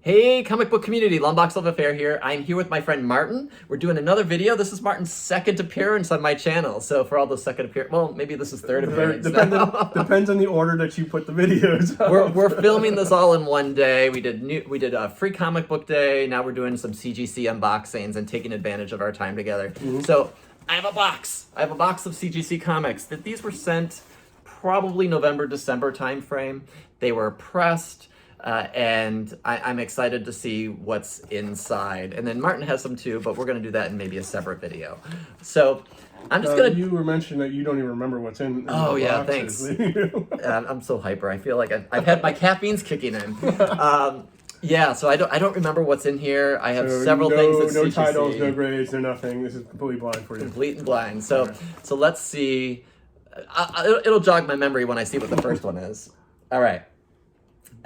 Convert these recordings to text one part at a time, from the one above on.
Hey, comic book community, Longbox Love Affair here. I'm here with my friend Martin. We're doing another video. This is Martin's second appearance on my channel. So for all those second appearance, well, maybe this is third appearance now. Depends on the order that you put the videos up. We're filming this all in one day. We did a free comic book day. Now we're doing some CGC unboxings and taking advantage of our time together. So I have a box. I have a box of CGC comics. These were sent probably November, December timeframe. They were pressed. And I'm excited to see what's inside. And then Martin has some too, but we're going to do that in maybe a separate video. So I'm just going to... You were mentioning that you don't even remember what's in Oh, the yeah, boxes. thanks. I'm so hyper. I feel like I've had my caffeine's kicking in. Yeah, so I don't remember what's in here. I have several things that No CGC. titles, no grades, no nothing. This is completely blind for you. Complete and blind. So let's see. It'll jog my memory when I see what the first one is. All right.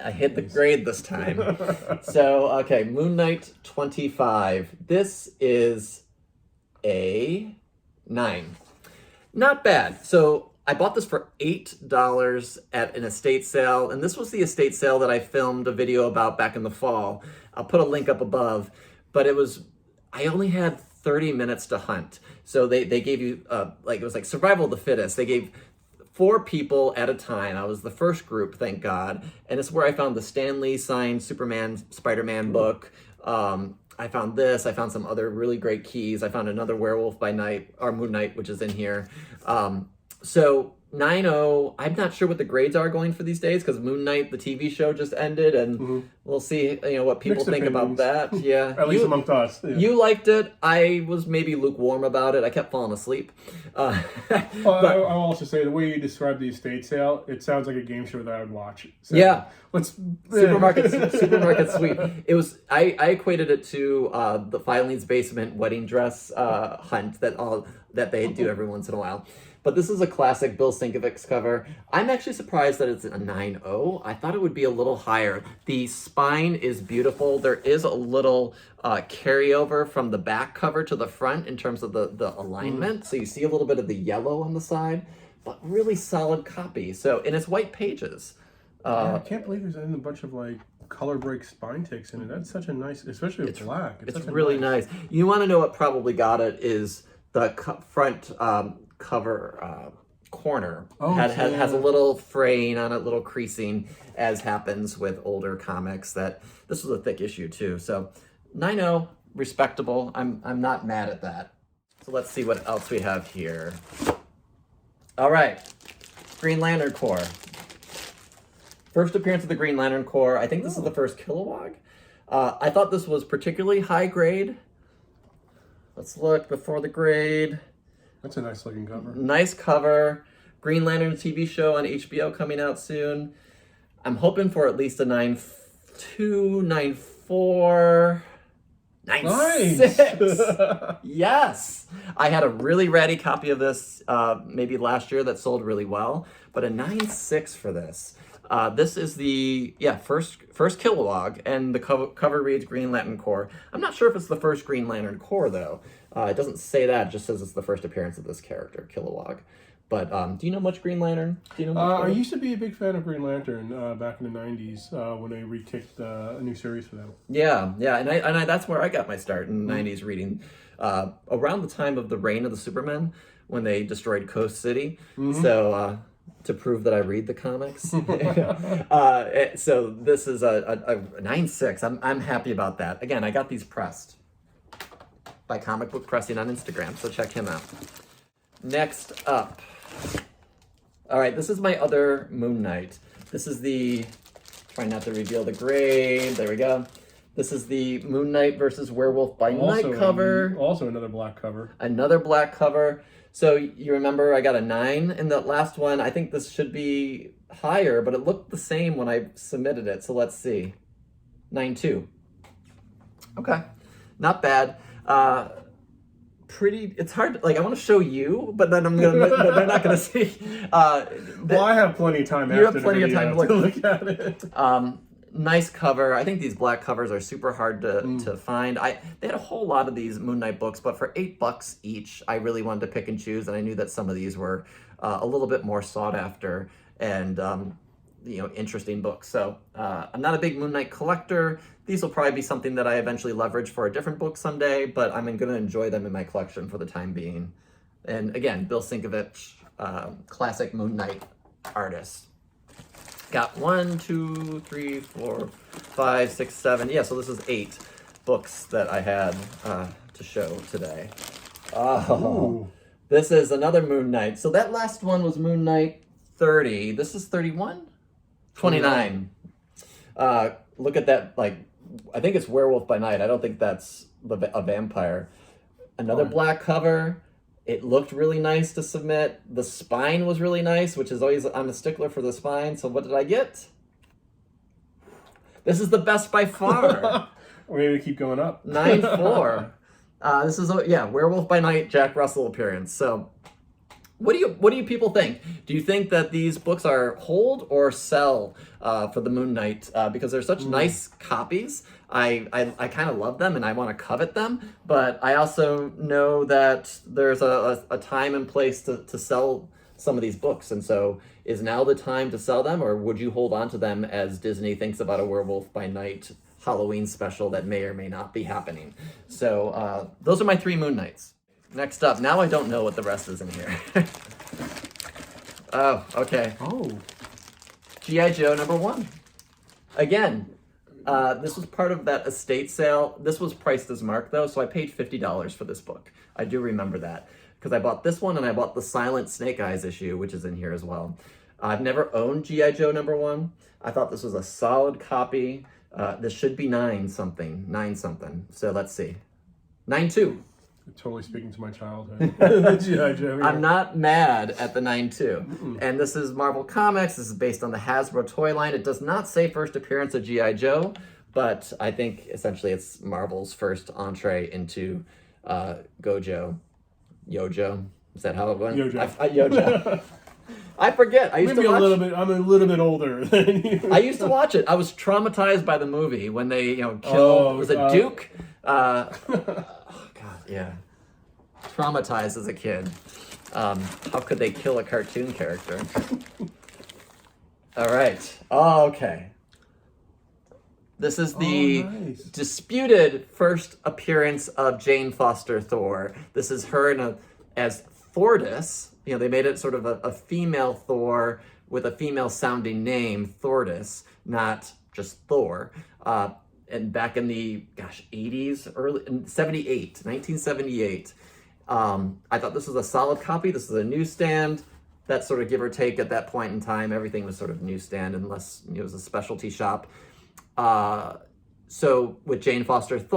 I hit the grade this time. So, okay, Moon Knight 25. This is a 9. Not bad. So I bought this for $8 at an estate sale, and this was the estate sale that I filmed a video about back in the fall. I'll put a link up above, but I only had 30 minutes to hunt. So they gave you, it was like survival of the fittest. They gave 4 people at a time. I was the first group, thank God. And it's where I found the Stan Lee signed Superman, Spider-Man book. I found this. I found some other really great keys. I found another Werewolf by Night, or Moon Knight, which is in here. So 9.0, I'm not sure what the grades are going for these days because Moon Knight, the TV show, just ended, and we'll see what people think about that. Yeah, At least amongst us. Yeah. You liked it. I was maybe lukewarm about it. I kept falling asleep. I'll also say the way you describe the estate sale, it sounds like a game show that I would watch. So yeah. Supermarket sweep. It was. I equated it to the Filing's Basement wedding dress hunt that they do every once in a while. But this is a classic Bill Sinkovic's cover. I'm actually surprised that it's a 9.0. I thought it would be a little higher. The spine is beautiful. There is a little carryover from the back cover to the front in terms of the alignment. So you see a little bit of the yellow on the side, but really solid copy. So, and it's white pages. I can't believe there's a bunch of color break spine ticks in it. That's such a nice, especially with black. It's really nice. You want to know what probably got it is the front cover corner has a little fraying on it, little creasing, as happens with older comics. That this was a thick issue too. So 9.0, respectable. I'm not mad at that. So let's see what else we have here. All right, Green Lantern Corps. First appearance of the Green Lantern Corps. I think this is the first Kilowog. I thought this was particularly high grade. Let's look before the grade. That's a nice looking cover. Nice cover. Green Lantern TV show on HBO coming out soon. I'm hoping for at least a 9.2, 9.4, 9.6. Yes. I had a really ratty copy of this maybe last year that sold really well, but a 9.6 for this. This is the first Kilowog, and the cover reads Green Lantern Corps. I'm not sure if it's the first Green Lantern Corps though. It doesn't say that. It just says it's the first appearance of this character, Kilowog. But do you know much Green Lantern? Do you know much I used to be a big fan of Green Lantern back in the 90s when they re-kicked a new series for them. Yeah, and I that's where I got my start in the 90s reading. Around the time of the reign of the Supermen, when they destroyed Coast City. So to prove that I read the comics. So this is a 9.6. I'm happy about that. Again, I got these pressed by Comic Book Pressing on Instagram, so check him out. Next up. All right, this is my other Moon Knight. This is the, try not to reveal the grade, there we go. This is the Moon Knight versus Werewolf by Night cover. Also another black cover. Another black cover. So you remember I got a 9 in the last one. I think this should be higher, but it looked the same when I submitted it. So let's see. 9.2. Okay, not bad. Pretty, it's hard, I want to show you, but then they're not going to see. Well, I have plenty of time you have plenty of time to look at it. Nice cover. I think these black covers are super hard to find. They had a whole lot of these Moon Knight books, but for $8 each, I really wanted to pick and choose, and I knew that some of these were a little bit more sought after. And interesting books. So I'm not a big Moon Knight collector. These will probably be something that I eventually leverage for a different book someday, but I'm going to enjoy them in my collection for the time being. And again, Bill Sienkiewicz, classic Moon Knight artist. Got 1, 2, 3, 4, 5, 6, 7. Yeah, so this is 8 books that I had to show today. Oh, this is another Moon Knight. So that last one was Moon Knight 30. This is 31? 29. Look at that, like, I think it's Werewolf by Night. I don't think that's a vampire. Another black cover. It looked really nice to submit. The spine was really nice, which is always, I'm a stickler for the spine. So what did I get? This is the best by far. Maybe keep going up. 9-4. This is, Werewolf by Night, Jack Russell appearance. So what do you people think? Do you think that these books are hold or sell for the Moon Knight? Because they're such nice copies. I kind of love them and I want to covet them, but I also know that there's a time and place to sell some of these books. And so is now the time to sell them, or would you hold on to them as Disney thinks about a Werewolf by Night Halloween special that may or may not be happening? So those are my 3 Moon Knights. Next up, now I don't know what the rest is in here. Oh, okay. Oh. G.I. Joe #1. Again, this was part of that estate sale. This was priced as marked, though, so I paid $50 for this book. I do remember that, because I bought this one and I bought the Silent Snake Eyes issue, which is in here as well. I've never owned G.I. Joe #1. I thought this was a solid copy. This should be 9 something. So let's see. 9.2. Totally speaking to my childhood. G.I. Joe, yeah. I'm not mad at the 9.2. And this is Marvel Comics. This is based on the Hasbro toy line. It does not say first appearance of G.I. Joe, but I think essentially it's Marvel's first entree into Gojo. Yojo. Is that how it went? Yojo. Yojo. I forget. I used to watch. I'm a little bit older than you. I used to watch it. I was traumatized by the movie when they, killed. Was it Duke? Oh God, yeah. Traumatized as a kid. How could they kill a cartoon character? All right. Oh, okay. This is the disputed first appearance of Jane Foster Thor. This is her as Thordis. They made it sort of a female Thor with a female sounding name, Thordis, not just Thor. And back in the, 80s, 1978. I thought this was a solid copy. This is a newsstand. That sort of give or take at that point in time. Everything was sort of newsstand unless it was a specialty shop. So with Jane Foster with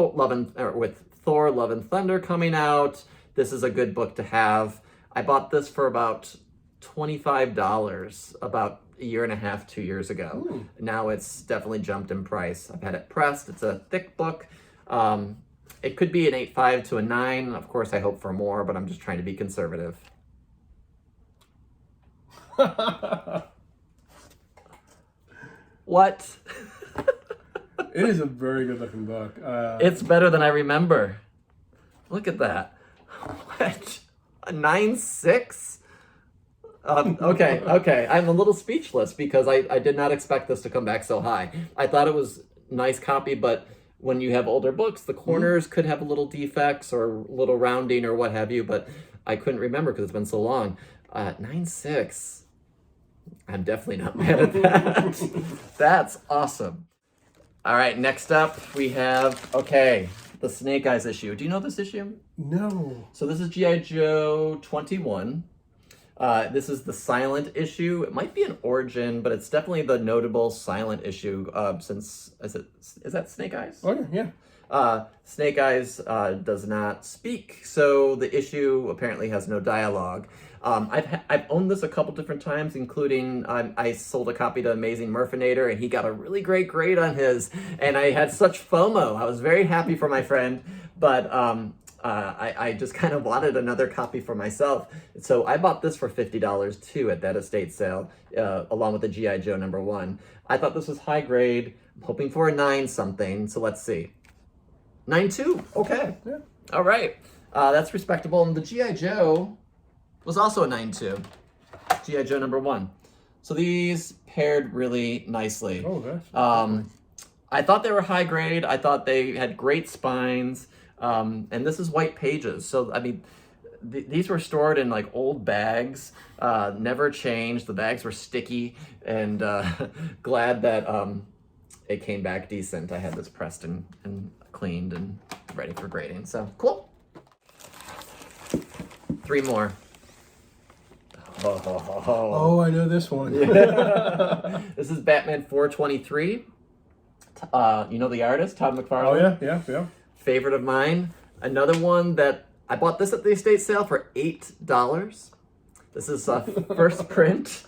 Thor Love and Thunder coming out, this is a good book to have. I bought this for about $25 about a year and a half, 2 years ago. Ooh. Now it's definitely jumped in price. I've had it pressed. It's a thick book. It could be an 8.5 to a 9. Of course, I hope for more, but I'm just trying to be conservative. What? It is a very good looking book. It's better than I remember. Look at that. What? A 9.6? Okay. I'm a little speechless because I did not expect this to come back so high. I thought it was a nice copy, but when you have older books, the corners could have little defects or little rounding or what have you, but I couldn't remember because it's been so long. 9.6. I'm definitely not mad at that. That's awesome. All right, next up we have, the Snake Eyes issue. Do you know this issue? No. So this is G.I. Joe 21. This is the silent issue. It might be an origin, but it's definitely the notable silent issue since, is that Snake Eyes? Oh, yeah. Snake Eyes does not speak, so the issue apparently has no dialogue. I've owned this a couple different times, including I sold a copy to Amazing Murfinator, and he got a really great grade on his, and I had such FOMO. I was very happy for my friend, but I just kind of wanted another copy for myself. So I bought this for $50 too at that estate sale, along with the G.I. Joe #1. I thought this was high grade. I'm hoping for a 9 something, so let's see. 9.2, okay. Yeah. All right, that's respectable. And the G.I. Joe was also a 9.2. G.I. Joe #1. So these paired really nicely. Oh, that's I thought they were high grade. I thought they had great spines. And this is white pages. So, I mean, these were stored in like old bags, never changed. The bags were sticky, and glad that it came back decent. I had this pressed and cleaned and ready for grading. So, cool. 3 more. Oh, I know this one. This is Batman 423. You know the artist, Todd McFarlane? Oh, yeah. Favorite of mine. Another one that I bought this at the estate sale for $8. This is first print.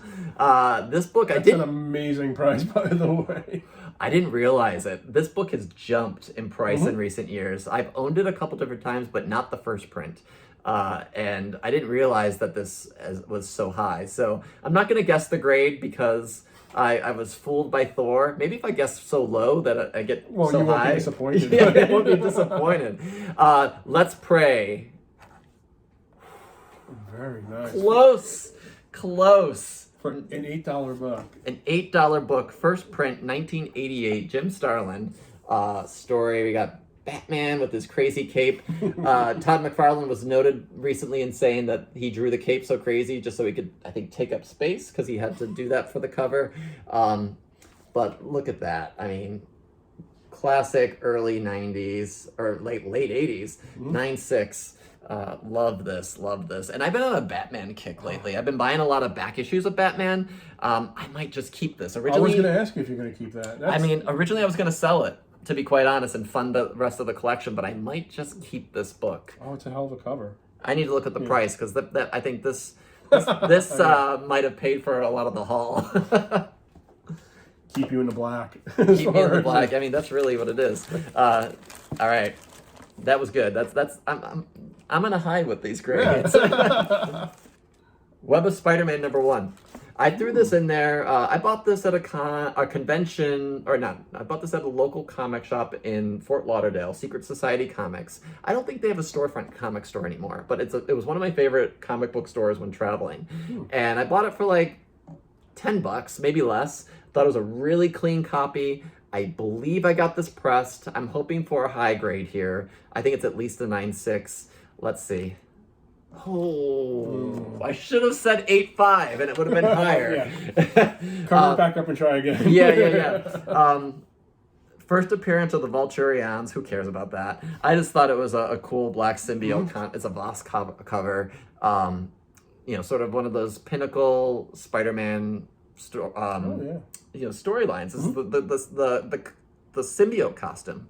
This book That's an amazing price, by the way. I didn't realize it. This book has jumped in price in recent years. I've owned it a couple different times, but not the first print. And I didn't realize that this was so high. So I'm not going to guess the grade because I was fooled by Thor. Maybe if I guess so low that I get so high. Well, you won't be disappointed. Yeah, I won't be disappointed. Let's pray. Very nice. Close. For an $8 book. An $8 book, first print, 1988, Jim Starlin story. We got Batman with his crazy cape. Todd McFarlane was noted recently in saying that he drew the cape so crazy just so he could, I think, take up space because he had to do that for the cover. But look at that. I mean, classic early 90s or late 80s, 9/6. Love this. And I've been on a Batman kick lately. I've been buying a lot of back issues of Batman. I might just keep this. Originally, I was going to ask you if you're going to keep that. Originally I was going to sell it, to be quite honest, and fund the rest of the collection, but I might just keep this book. Oh, it's a hell of a cover. I need to look at the price because I think this might have paid for a lot of the haul. Keep you in the black. Keep me in the black. I mean, that's really what it is. All right, that was good. I'm gonna hide with these grades. Web of Spider-Man #1. I threw this in there. I bought this at a convention, or not. I bought this at a local comic shop in Fort Lauderdale, Secret Society Comics. I don't think they have a storefront comic store anymore, but it was one of my favorite comic book stores when traveling. And I bought it for like $10, maybe less. Thought it was a really clean copy. I believe I got this pressed. I'm hoping for a high grade here. I think it's at least a 9/6. Let's see. Oh, I should have said 8.5 and it would have been higher. Cover it back up and try again. Yeah. First appearance of the Vulturions. Who cares about that? I just thought it was a cool black symbiote. It's a Voss cover. Sort of one of those pinnacle Spider-Man storylines. This is the symbiote costume.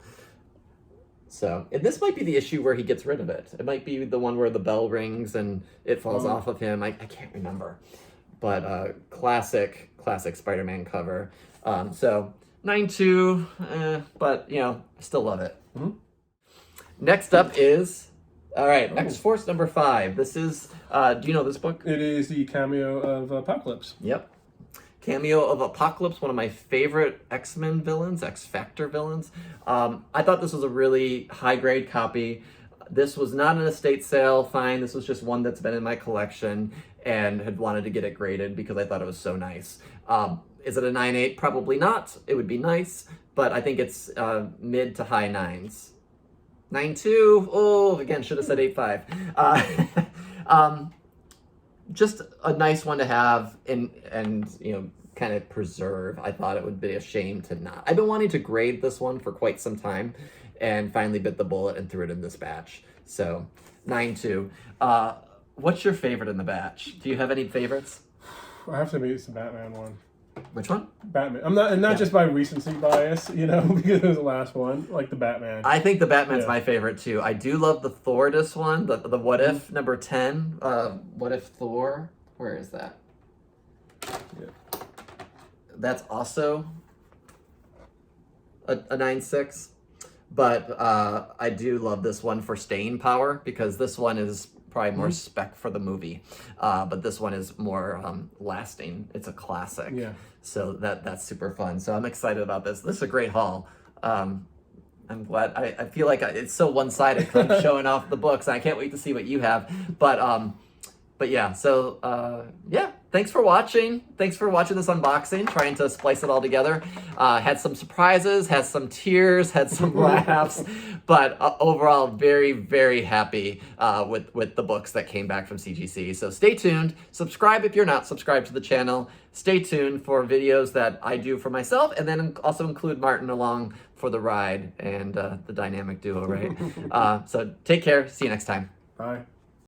So, and this might be the issue where he gets rid of it. It might be the one where the bell rings and it falls off of him. I can't remember. But classic Spider-Man cover. So 9.2, but I still love it. Next up is, all right, X-Force #5. This is, do you know this book? It is the cameo of Apocalypse. Yep. Cameo of Apocalypse, one of my favorite X-Men villains, X-Factor villains. I thought this was a really high-grade copy. This was not an estate sale, fine. This was just one that's been in my collection and had wanted to get it graded because I thought it was so nice. Is it a 9.8? Probably not. It would be nice, but I think it's mid to high 9s. 9.2, oh, again, should have said 8.5. Just a nice one to have and kind of preserve. I thought it would be a shame to not. I've been wanting to grade this one for quite some time and finally bit the bullet and threw it in this batch. So 9.2. What's your favorite in the batch? Do you have any favorites? I have to admit it's the Batman one. Which one? Batman. I'm not just by recency bias, because it was the last one, like the Batman. I think the Batman's my favorite too. I do love the Thordis one, the What If #10. What If Thor? Where is that? Yeah. That's also a 9.6. But I do love this one for staying power because this one is probably more spec for the movie, but this one is more lasting. It's a classic. Yeah. So that's super fun. So I'm excited about this. This is a great haul. I'm glad. I feel like it's so one-sided because I'm showing off the books. And I can't wait to see what you have. But yeah. So yeah. thanks for watching. Thanks for watching this unboxing, trying to splice it all together. Had some surprises, had some tears, had some laughs, but overall very, very happy with the books that came back from CGC. So stay tuned. Subscribe if you're not subscribed to the channel. Stay tuned for videos that I do for myself, and then also include Martin along for the ride and the dynamic duo, right? So take care. See you next time. Bye.